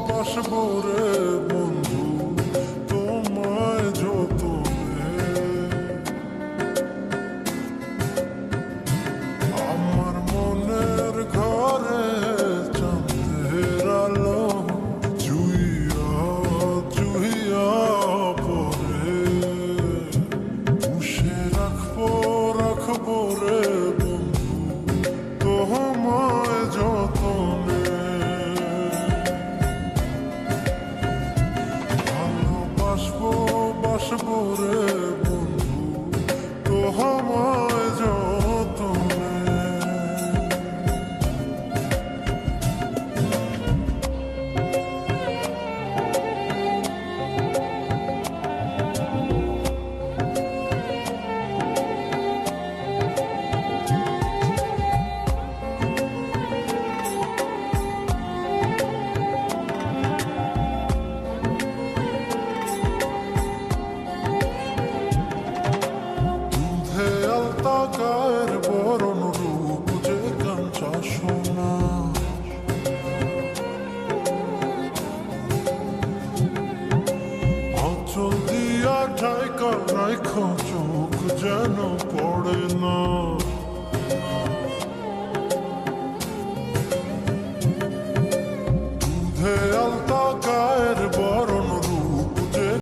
বাসবো রে বন্ধু তোমায় যতনে, আমার মনের ঘরে চাঁদের আলো জুইয়া জুইয়া পরে, পুষে রাখবো রাখবো রে বন্ধু তোমায় যতনে। বাসবো রে বন্ধু তোমায় যতনে। গায়ের বরণ রূপ যে কাঞ্চা সোনা, আঁচল দিয়া ঢাকা রাখো চোখ যেন পড়ে না, দুধে আলতা